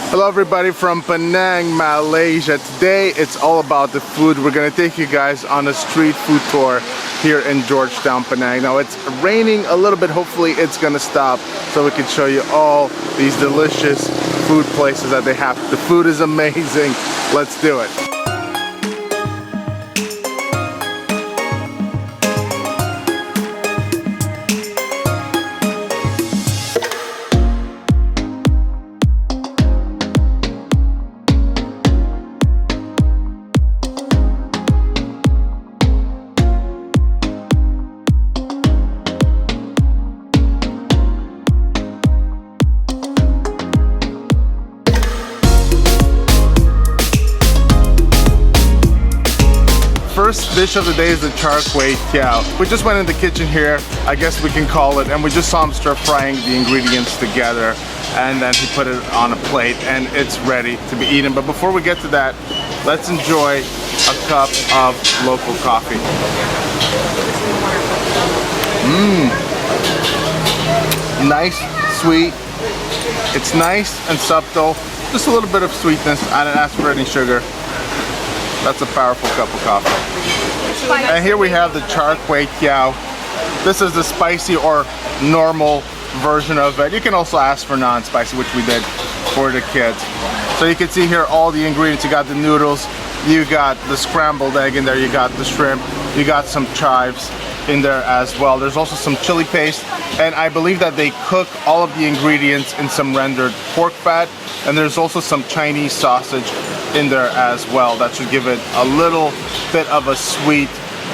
Hello everybody from Penang, Malaysia. Today it's all about the food. We're gonna take you guys on a street food tour here in George Town Penang. Now it's raining a little bit, hopefully it's gonna stop so we can show you all these delicious food places that they have. The food is amazing. Let's do it. First dish of the day is the Char Koay Teow. We just went in the kitchen here, I guess we can call it, and we just saw him stir frying the ingredients together, and then he put it on a plate and it's ready to be eaten. But before we get to that, let's enjoy a cup of local coffee. Nice, sweet. It's nice and subtle. Just a little bit of sweetness. I didn't ask for any sugar. That's a powerful cup of coffee. And here we have the Char Koay Teow. This is the spicy or normal version of it. You can also ask for non-spicy, which we did for the kids. So you can see here all the ingredients. You got the noodles, you got the scrambled egg in there, you got the shrimp, you got some chives in there as well. There's also some chili paste, and I believe that they cook all of the ingredients in some rendered pork fat, and there's also some Chinese sausage in there as well. That should give it a little bit of a sweet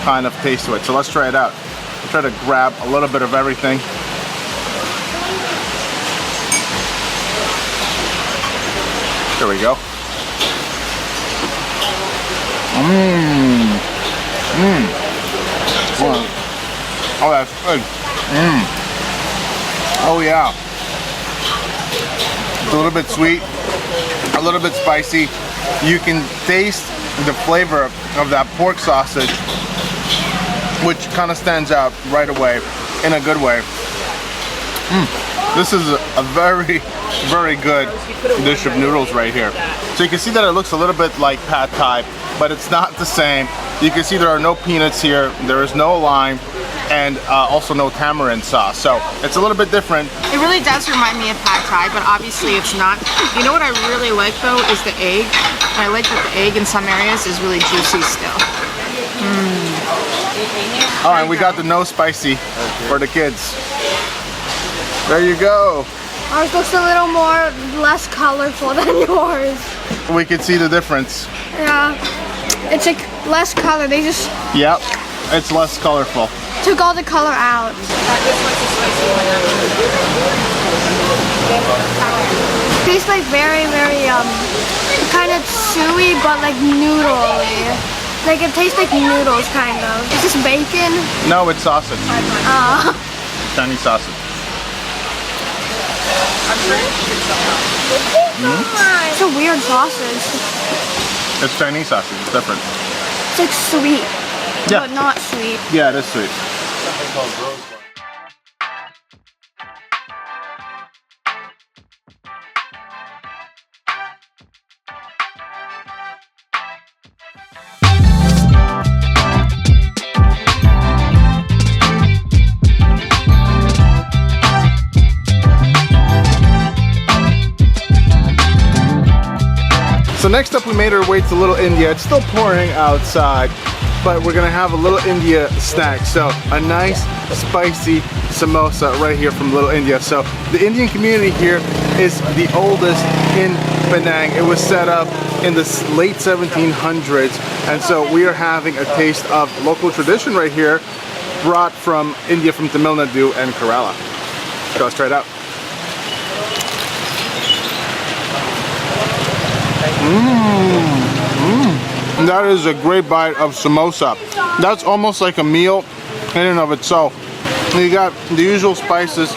kind of taste to it. So let's try it out. I'll try to grab a little bit of everything. There we go. Oh, that's good. Oh yeah. It's a little bit sweet, a little bit spicy. You can taste the flavor of that pork sausage, which kind of stands out right away in a good way. This is a very, very good dish of noodles right here. So you can see that it looks a little bit like pad thai, but it's not the same. You can see there are no peanuts here, there is no lime, and also no tamarind sauce. So it's a little bit different. It really does remind me of pad thai, but obviously it's not. You know what I really like though is the egg. I like that the egg in some areas is really juicy still. Oh, and we got the no spicy for the kids. There you go. Ours looks a little more less colorful than yours. We can see the difference. Yeah, it's like less color. They just Yep, it's less colorful. took all the color out. Tastes like very, very kind of chewy, but like noodly. Like it tastes like noodles, kind of. Is this bacon? No, it's sausage. Chinese sausage. It's a weird sausage. It's Chinese sausage, it's different. It's like sweet, Yeah. but not sweet. Yeah, it is sweet. So next up we made our way to Little India. It's still pouring outside, but we're gonna have a Little India snack. So a nice spicy samosa right here from Little India. So the Indian community here is the oldest in Penang. It was set up in the late 1700s, and so we are having a taste of local tradition right here, brought from India, from Tamil Nadu and Kerala. So let's try it out. That is a great bite of samosa. That's almost like a meal in and of itself. You got the usual spices,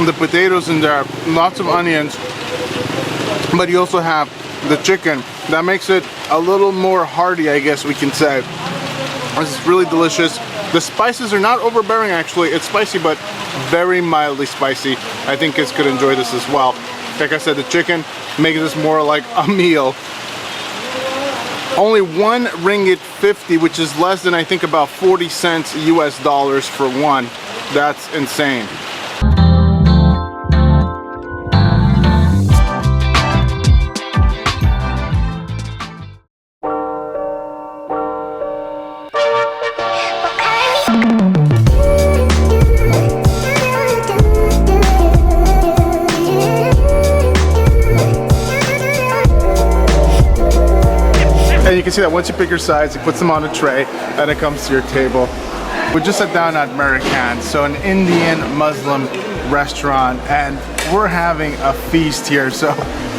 the potatoes in there, lots of onions, but you also have the chicken. That makes it a little more hearty, I guess we can say. This is really delicious. The spices are not overbearing actually. It's spicy, but very mildly spicy. I think kids could enjoy this as well. Like I said, the chicken makes this more like a meal. Only 1 ringgit 50, which is less than I think about 40 cents US dollars for one. That's insane. And you can see that once you pick your sides, it puts them on a tray and it comes to your table. We just sat down at Merican, so an Indian Muslim restaurant, and we're having a feast here. So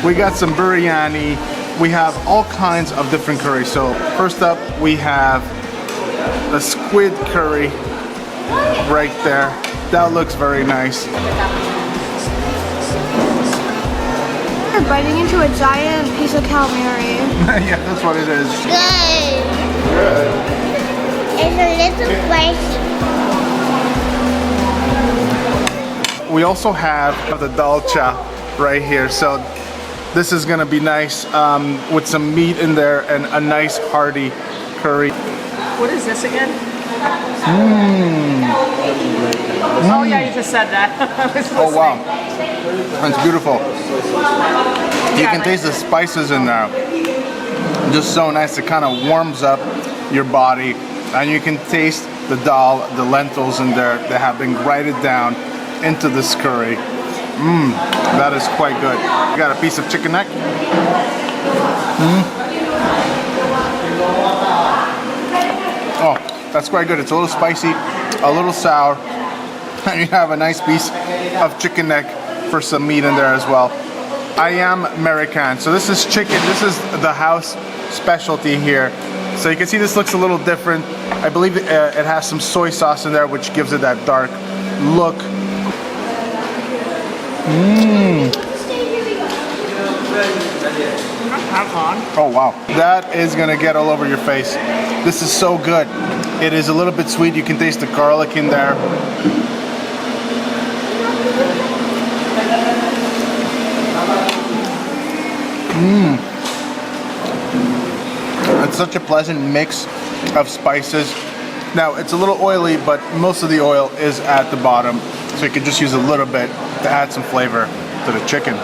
we got some biryani, we have all kinds of different curries. So first up we have the squid curry right there. That looks very nice. We're biting into a giant piece of calamari. Yeah, that's what it is. Good. Good. It's a little spicy. We also have the dalcha right here. So this is gonna be nice with some meat in there and a nice hearty curry. What is this again? Oh yeah, you just said that. I was Oh wow, listening. it's beautiful. You can taste the spices in there. Just so nice. It kind of warms up your body, and you can taste the dal, the lentils in there that have been grinded down into this curry. That is quite good. You got a piece of chicken neck. Oh, that's quite good. It's a little spicy, a little sour, and you have a nice piece of chicken neck for some meat in there as well. I am Merican, so this is chicken. This is the house specialty here. So you can see this looks a little different. I believe it has some soy sauce in there, which gives it that dark look. Oh wow, that is gonna get all over your face. This is so good. It is a little bit sweet. You can taste the garlic in there. It's such a pleasant mix of spices. Now it's a little oily, but most of the oil is at the bottom, so you can just use a little bit to add some flavor to the chicken.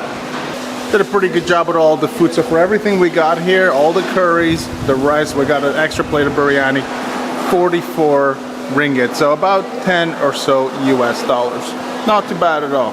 Did a pretty good job with all the food. So for everything we got here, all the curries, the rice, we got an extra plate of biryani, 44 ringgit, so about 10 or so US dollars. Not too bad at all.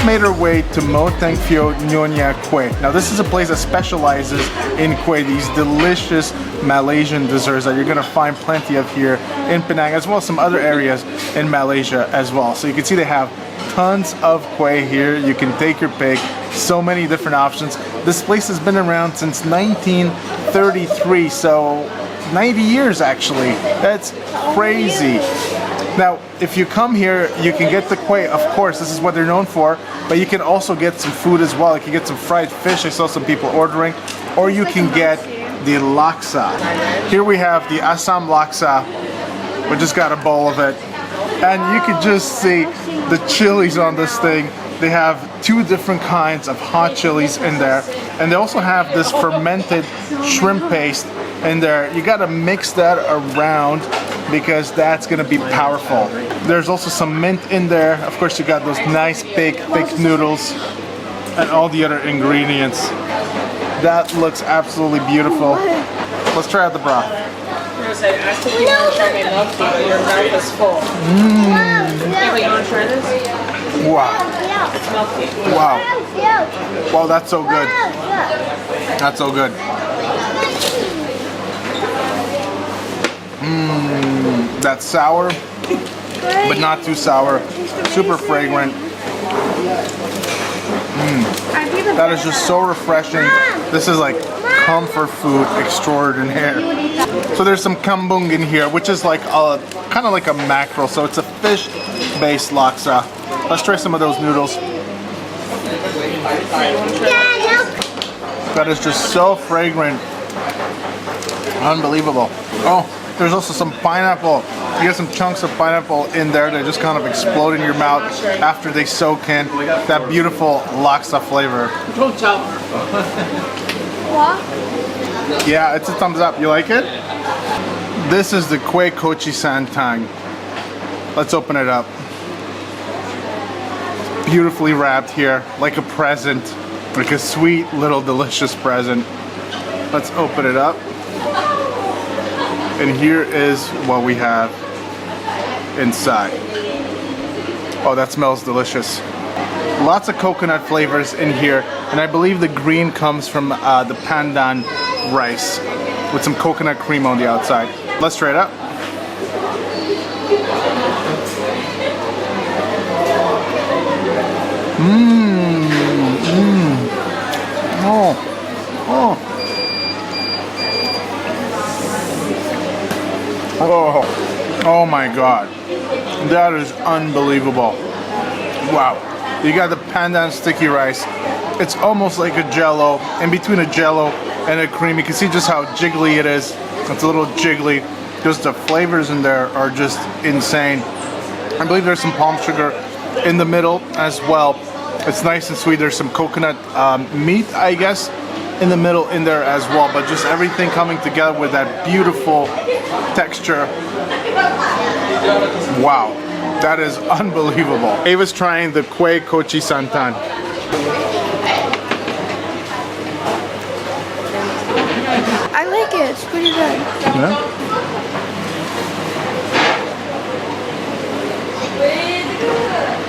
Made our way to Moh Teng Pheow Nyonya Kueh. Now this is a place that specializes in kueh, these delicious Malaysian desserts that you're gonna find plenty of here in Penang, as well as some other areas in Malaysia as well. So you can see they have tons of kueh here. You can take your pick, so many different options. This place has been around since 1933, so 90 years actually. That's crazy. Now, if you come here, you can get the kueh, of course, this is what they're known for, but you can also get some food as well. You can get some fried fish, I saw some people ordering, or you can get the laksa. Here we have the assam laksa. We just got a bowl of it. And you can just see the chilies on this thing. They have 2 different kinds of hot chilies in there. And they also have this fermented shrimp paste in there. You gotta mix that around because that's gonna be powerful. There's also some mint in there. Of course, you got those nice big thick noodles and all the other ingredients. That looks absolutely beautiful. Let's try out the broth. was I asked if you want to try my milk tea. Your mouth is full. Yeah, but you want to try this? Wow. It's milk tea. Wow. Wow, that's so good. That's so good. That's sour, but not too sour. Super fragrant. That is just so refreshing. This is like comfort food extraordinaire. So there's some kambung in here, which is like a kind of like a mackerel. So it's a fish-based laksa. Let's try some of those noodles. That is just so fragrant. Unbelievable. Oh, there's also some pineapple. You get some chunks of pineapple in there that just kind of explode in your mouth after they soak in that beautiful laksa flavor. Don't tell her. Yeah, it's a thumbs up. You like it? This is the Kuey Kochi Santan. Let's open it up. Beautifully wrapped here, like a present, like a sweet little delicious present. Let's open it up. And here is what we have inside. Oh, that smells delicious. Lots of coconut flavors in here, and I believe the green comes from the pandan rice with some coconut cream on the outside. Let's try it out. Oh my God, that is unbelievable. Wow, you got the pandan sticky rice. It's almost like a jello, in between a jello and a cream. You can see just how jiggly it is. It's a little jiggly. Just the flavors in there are just insane. I believe there's some palm sugar in the middle as well. It's nice and sweet. There's some coconut meat, I guess, in the middle in there as well. But just everything coming together with that beautiful texture. Wow, that is unbelievable. Ava's trying the Kuey Kochi Santan. I like it. It's pretty good. Yeah?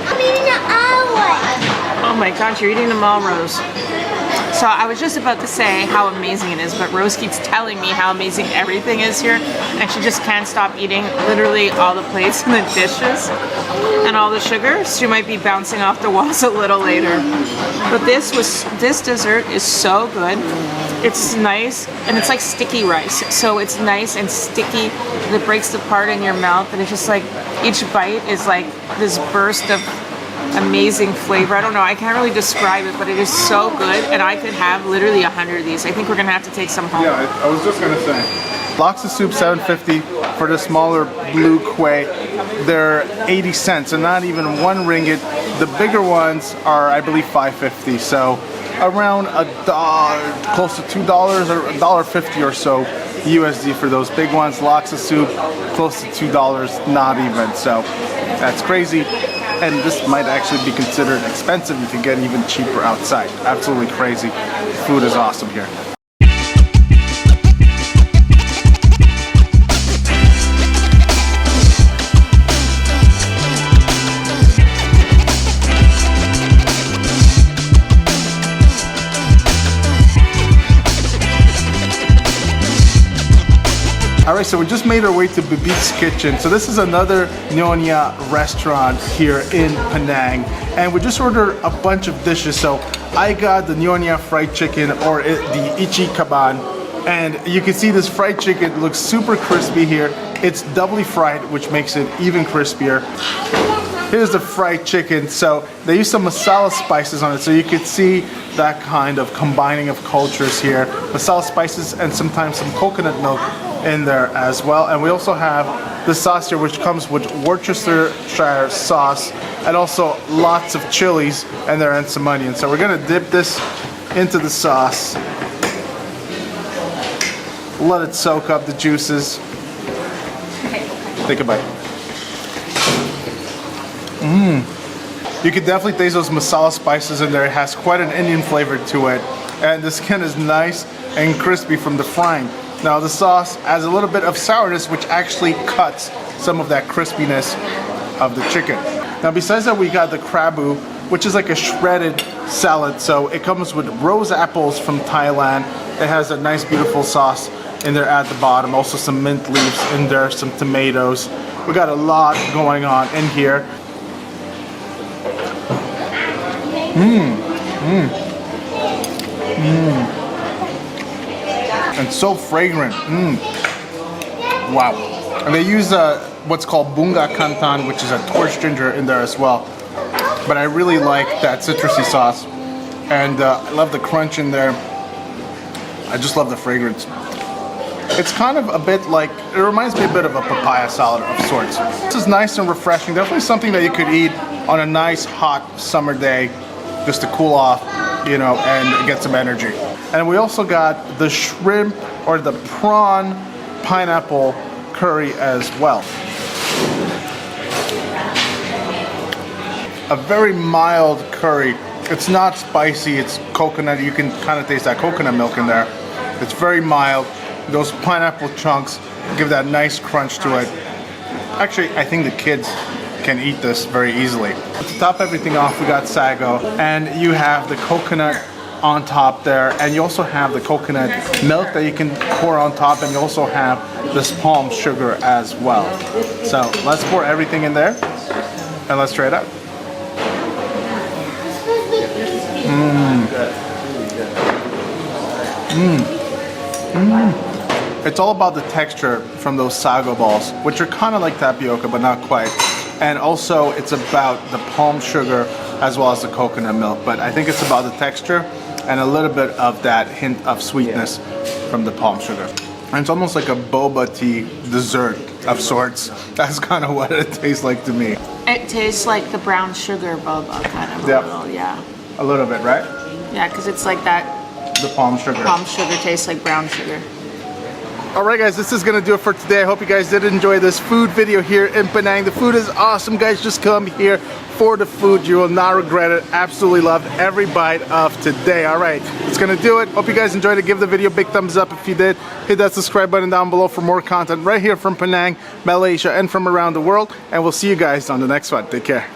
I'm eating an hour. Oh my gosh, you're eating them all, Rose. So I was just about to say how amazing it is, but Rose keeps telling me how amazing everything is here, and she just can't stop eating literally all the plates and the dishes and all the sugar. She might be bouncing off the walls a little later. But this dessert is so good. It's nice, and it's like sticky rice. So it's nice and sticky, and it breaks apart in your mouth, and it's just like each bite is like this burst of amazing flavor. I don't know, I can't really describe it, but it is so good, and I could have literally 100 of these. I think we're gonna have to take some home. Yeah, I was just gonna say. Laksa soup $7.50 for the smaller blue kueh. They're 80 cents, so not even 1 ringgit. The bigger ones are, I believe, $5.50. So around close to $2 or $1.50 or so USD for those big ones. Laksa soup close to $2, not even. So that's crazy. And this might actually be considered expensive. You can get even cheaper outside. Absolutely crazy. Food is awesome here. Alright, so we just made our way to Bibik's Kitchen. So this is another Nyonya restaurant here in Penang. And we just ordered a bunch of dishes. So I got the Nyonya fried chicken, or the Ichi Kaban. And you can see this fried chicken looks super crispy here. It's doubly fried, which makes it even crispier. Here's the fried chicken. So they use some masala spices on it. So you can see that kind of combining of cultures here. Masala spices and sometimes some coconut milk in there as well. And we also have the sauce here, which comes with Worcestershire sauce and also lots of chilies in there and some onions. So we're gonna dip this into the sauce. Let it soak up the juices. Take a bite. You can definitely taste those masala spices in there. It has quite an Indian flavor to it. And the skin is nice and crispy from the frying. Now the sauce adds a little bit of sourness, which actually cuts some of that crispiness of the chicken. Now besides that, we got the kerabu, which is like a shredded salad. So it comes with rose apples from Thailand. It has a nice beautiful sauce in there at the bottom. Also some mint leaves in there, some tomatoes. We got a lot going on in here. And so fragrant. Wow. And they use what's called bunga kantan, which is a torch ginger in there as well. But I really like that citrusy sauce. And I love the crunch in there. I just love the fragrance. It's kind of a bit like, it reminds me a bit of a papaya salad of sorts. This is nice and refreshing. Definitely something that you could eat on a nice hot summer day just to cool off, you know, and get some energy. And we also got the shrimp or the prawn pineapple curry as well. A very mild curry. It's not spicy, it's coconut. You can kind of taste that coconut milk in there. It's very mild. Those pineapple chunks give that nice crunch to it. Actually, I think the kids can eat this very easily. To top everything off, we got sago, and you have the coconut on top there, and you also have the coconut milk that you can pour on top, and you also have this palm sugar as well. So let's pour everything in there, and let's try it out. It's all about the texture from those sago balls, which are kind of like tapioca, but not quite. And also, it's about the palm sugar as well as the coconut milk. But I think it's about the texture and a little bit of that hint of sweetness from the palm sugar. And it's almost like a boba tea dessert of sorts. That's kind of what it tastes like to me. It tastes like the brown sugar boba, kind of. Yep. A little bit, right? Yeah, because it's like that. The palm sugar. Palm sugar tastes like brown sugar. Alright guys, this is going to do it for today. I hope you guys did enjoy this food video here in Penang. The food is awesome, guys. Just come here for the food. You will not regret it. Absolutely loved every bite of today. Alright, it's going to do it. Hope you guys enjoyed it. Give the video a big thumbs up if you did. Hit that subscribe button down below for more content right here from Penang, Malaysia, and from around the world. And we'll see you guys on the next one. Take care.